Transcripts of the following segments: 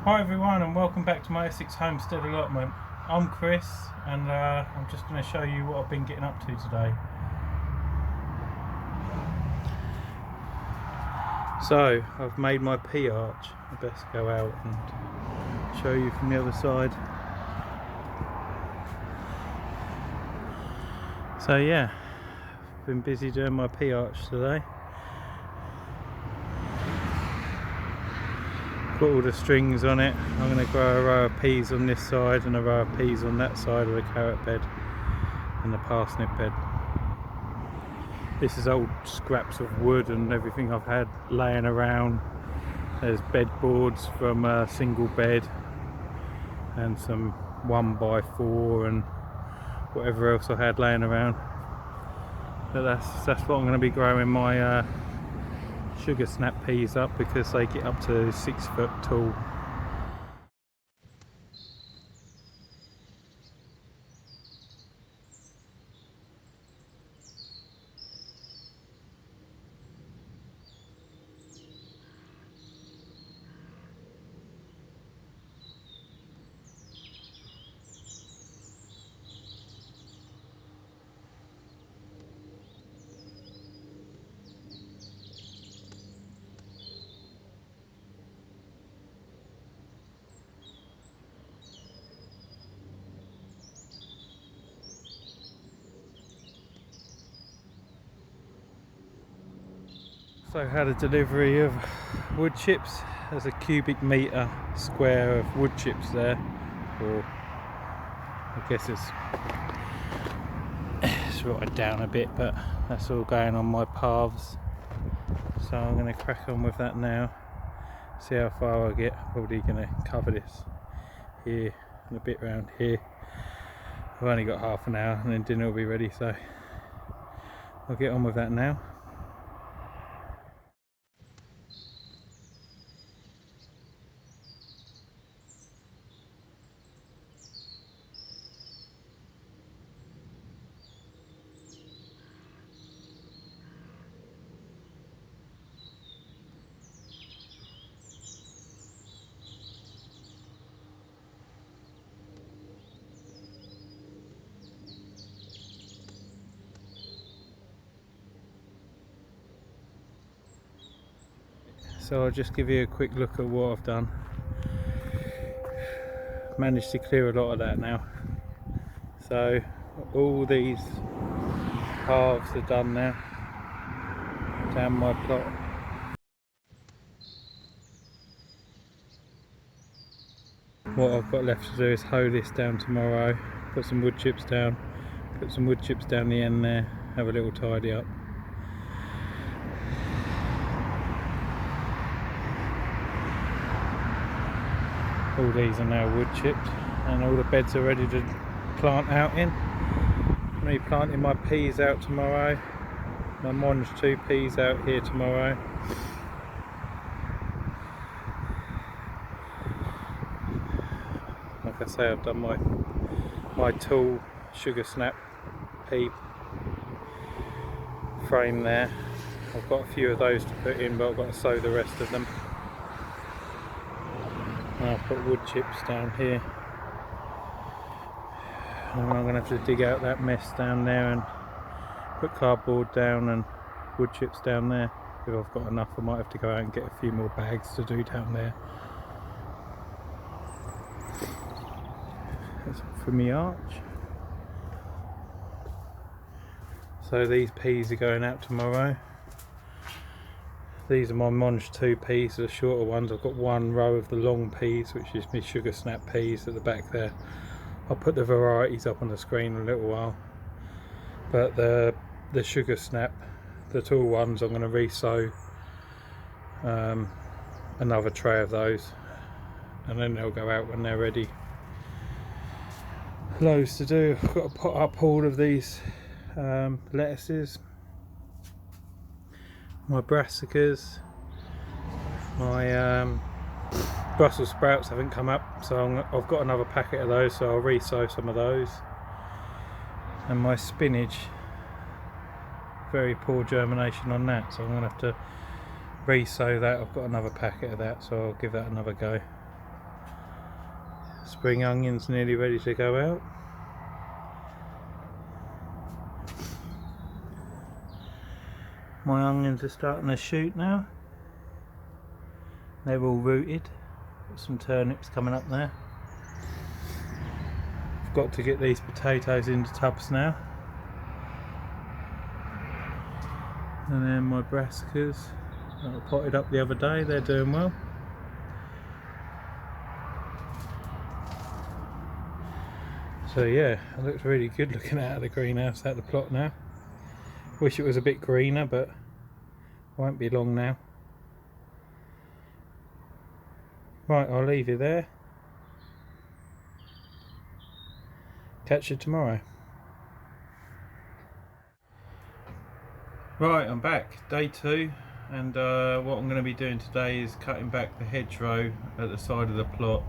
Hi everyone, and welcome back to my Essex homestead allotment. I'm Chris, and I'm just going to show you what I've been getting up to today. So I've made my pea arch. I best go out and show you from the other side. So yeah, I've been busy doing my pea arch today. Got all the strings on it. I'm going to grow a row of peas on this side and a row of peas on that side of the carrot bed and the parsnip bed. This is old scraps of wood and everything I've had laying around. There's bed boards from a single bed and some 1x4 and whatever else I had laying around. But that's what I'm going to be growing my sugar snap peas up, because they get up to 6 foot tall. So I had a delivery of wood chips. There's a cubic metre square of wood chips there, or I guess it's rotted down a bit, but that's all going on my paths. So I'm going to crack on with that now, see how far I get. Probably going to cover this here and a bit around here. I've only got half an hour and then dinner will be ready, so I'll get on with that now. So I'll just give you a quick look at what I've done. Managed to clear a lot of that now. So all these paths are done now down my plot. What I've got left to do is hoe this down tomorrow, put some wood chips down, put some wood chips down the end there, have a little tidy up. All these are now wood chipped and all the beds are ready to plant out in. I'm going to be planting my peas out tomorrow, my Monge 2 peas out here tomorrow. Like I say, I've done my tall sugar snap pea frame there. I've got a few of those to put in, but I've got to sow the rest of them. And I'll put wood chips down here. And I'm going to have to dig out that mess down there and put cardboard down and wood chips down there. If I've got enough, I might have to go out and get a few more bags to do down there. That's for me arch. So these peas are going out tomorrow. These are my Monge 2 peas, the shorter ones. I've got one row of the long peas, which is my sugar snap peas at the back there. I'll put the varieties up on the screen in a little while. But the sugar snap, the tall ones, I'm going to re-sow another tray of those, and then they'll go out when they're ready. Loads to do. I've got to put up all of these lettuces, my brassicas, my Brussels sprouts haven't come up, so I've got another packet of those, so I'll re-sow some of those. And my spinach, very poor germination on that, so I'm going to have to re-sow that. I've got another packet of that, so I'll give that another go. spring onions nearly ready to go out. My onions are starting to shoot now. They're all rooted. Got some turnips coming up there. I've got to get these potatoes into tubs now. And then my brassicas that I potted up the other day, they're doing well. So yeah, it looks really good looking out of the greenhouse, out of the plot now. Wish it was a bit greener, but won't be long now. Right, I'll leave you there. Catch you tomorrow. Right, I'm back, day 2, and what I'm going to be doing today is cutting back the hedgerow at the side of the plot,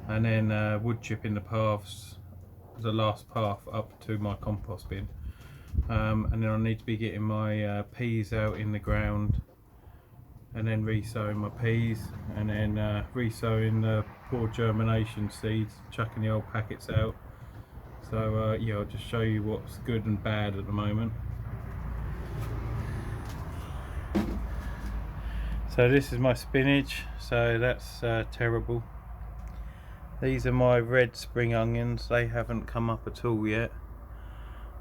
and then wood chipping the paths, the last path up to my compost bin. And then I need to be getting my peas out in the ground, and then re-sowing my peas, and then re-sowing the poor germination seeds, chucking the old packets out. So yeah, I'll just show you what's good and bad at the moment. So this is my spinach, so that's terrible. These are my red spring onions, they haven't come up at all yet.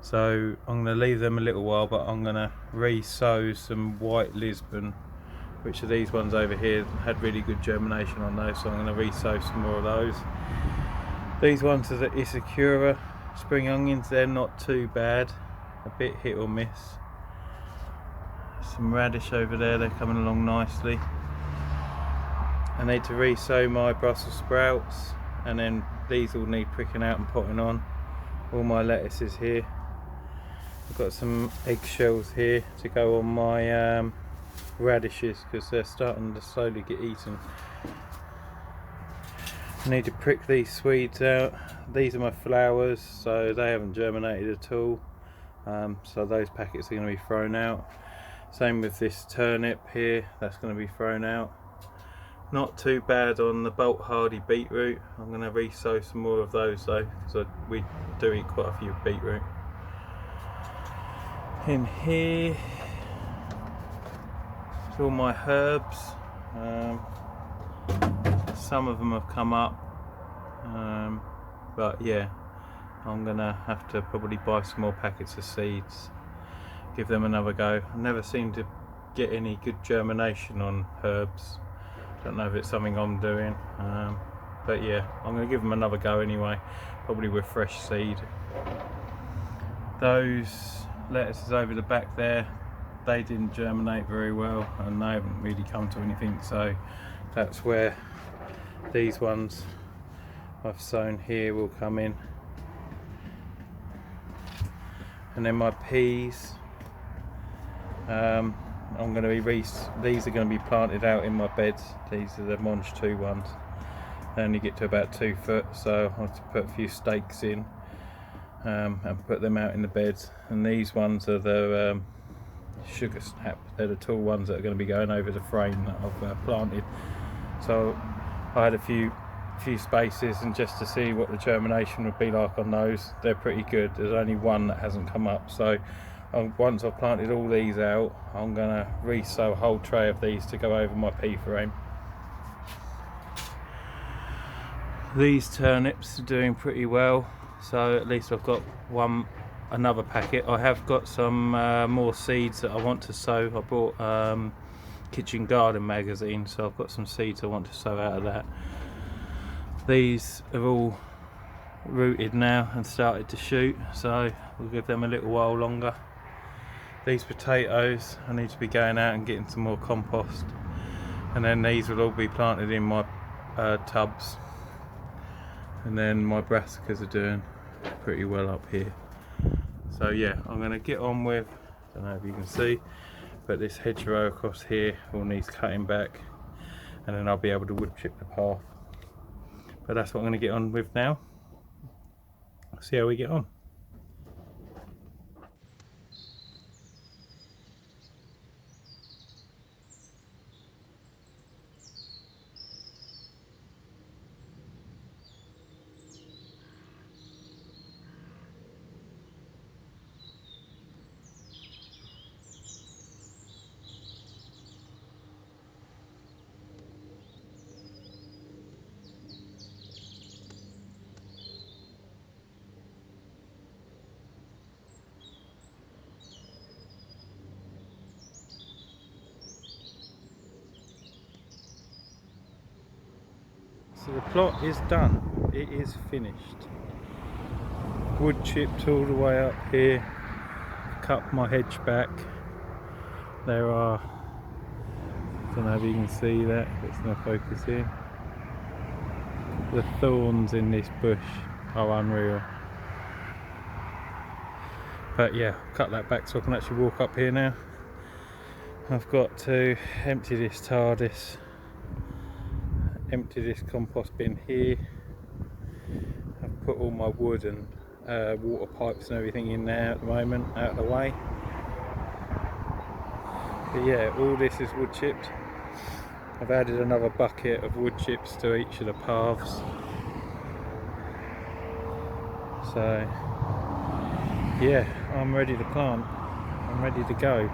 So I'm going to leave them a little while, but I'm going to re-sow some white Lisbon, which are these ones over here, had really good germination on those, so I'm going to re-sow some more of those. These ones are the Isakura spring onions, they're not too bad, a bit hit or miss. Some radish over there, they're coming along nicely. I need to re-sow my Brussels sprouts, and then these all need pricking out and potting on. All my lettuces here. I've got some eggshells here to go on my radishes because they're starting to slowly get eaten. I need to prick these Swedes out. These are my flowers, so they haven't germinated at all. So those packets are going to be thrown out. Same with this turnip here, that's going to be thrown out. Not too bad on the bolt hardy beetroot. I'm going to re-sow some more of those though, because we do eat quite a few beetroot. In here is all my herbs. Some of them have come up, but yeah, I'm gonna have to probably buy some more packets of seeds, give them another go. I never seem to get any good germination on herbs. Don't know if it's something I'm doing, but yeah, I'm gonna give them another go anyway, probably with fresh seed. Those lettuces over the back there, they didn't germinate very well and they haven't really come to anything, so that's where these ones I've sown here will come in. And then my peas, I'm going to be these are going to be planted out in my beds. These are the Monge 2 ones. They only get to about 2 foot, so I have to put a few stakes in and put them out in the beds. And these ones are the sugar snap. They're the tall ones that are going to be going over the frame that I've planted. So I had a few spaces, and just to see what the germination would be like on those, they're pretty good. There's only one that hasn't come up, so once I've planted all these out, I'm going to re-sow a whole tray of these to go over my pea frame. These turnips are doing pretty well, so at least I've got another packet. I have got some more seeds that I want to sow. I bought Kitchen Garden magazine, so I've got some seeds I want to sow out of that. These are all rooted now and started to shoot, so we'll give them a little while longer. These potatoes, I need to be going out and getting some more compost, and then these will all be planted in my tubs. And then my brassicas are doing pretty well up here. So yeah, I'm going to get on with, I don't know if you can see, but this hedgerow across here all needs cutting back, and then I'll be able to wood chip the path. But that's what I'm going to get on with now. See how we get on. So the plot is done, it is finished. Wood chipped all the way up here, cut my hedge back. There are, I don't know if you can see that, it's no focus here. The thorns in this bush are unreal. But yeah, cut that back so I can actually walk up here now. I've got to empty this TARDIS, empty this compost bin here. I've put all my wood and water pipes and everything in there at the moment, out of the way. But yeah, all this is wood chipped. I've added another bucket of wood chips to each of the paths. So yeah, I'm ready to plant. I'm ready to go.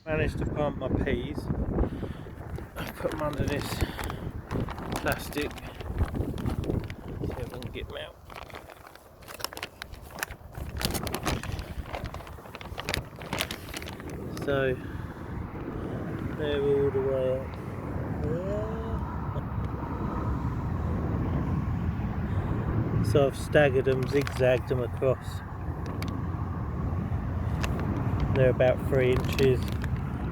Managed to plant my peas. I've put them under this plastic. See if I can get them out. So they're all the way up there. So I've staggered them, zigzagged them across. They're about 3 inches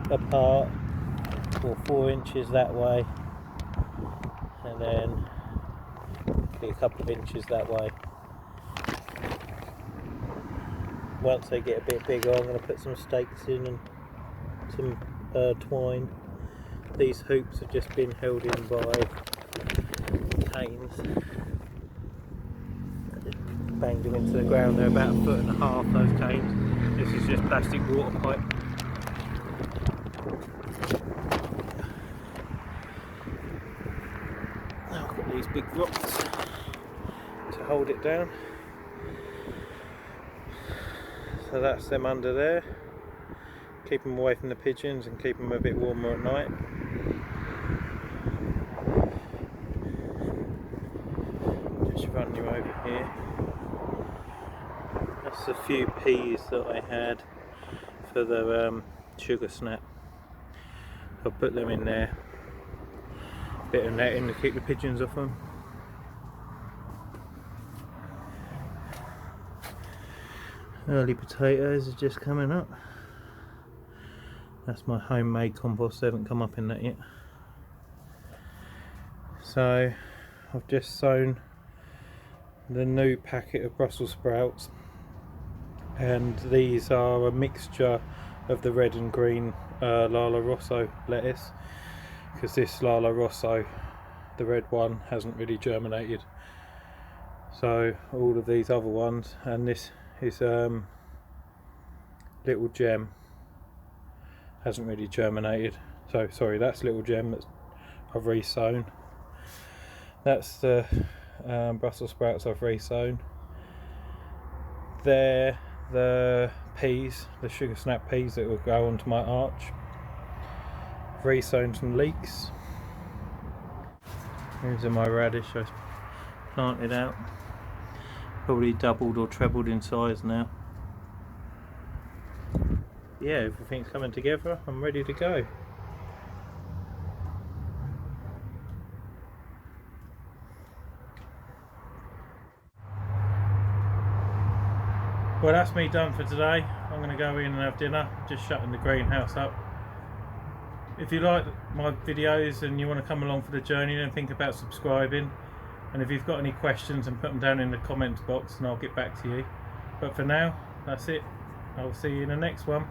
apart, or 4 inches that way, and then a couple of inches that way. Once they get a bit bigger, I'm going to put some stakes in and some twine. These hoops have just been held in by canes. I just banged them into the ground. They're about 1.5 foot, those canes. This is just plastic water pipe. Now I've got these big rocks to hold it down. So that's them under there. Keep them away from the pigeons and keep them a bit warmer at night. Just run you over here. That's a few peas that I had for the sugar snap. I'll put them in there. Bit of netting to keep the pigeons off them. Early potatoes are just coming up. That's my homemade compost, they haven't come up in that yet. So I've just sown the new packet of Brussels sprouts, and these are a mixture of the red and green Lala Rosso lettuce, because this Lala Rosso, the red one, hasn't really germinated. So all of these other ones, and this is Little Gem, hasn't really germinated. So sorry, that's Little Gem that I've resown. That's the Brussels sprouts I've resown. They're the peas, the sugar snap peas that will go onto my arch. I've resown some leeks. These are my radish I planted out. Probably doubled or trebled in size now. Yeah, everything's coming together. I'm ready to go. Well, that's me done for today. I'm going to go in and have dinner. Just shutting the greenhouse up. If you like my videos and you want to come along for the journey, then think about subscribing. And if you've got any questions, then put them down in the comments box and I'll get back to you. But for now, that's it. I'll see you in the next one.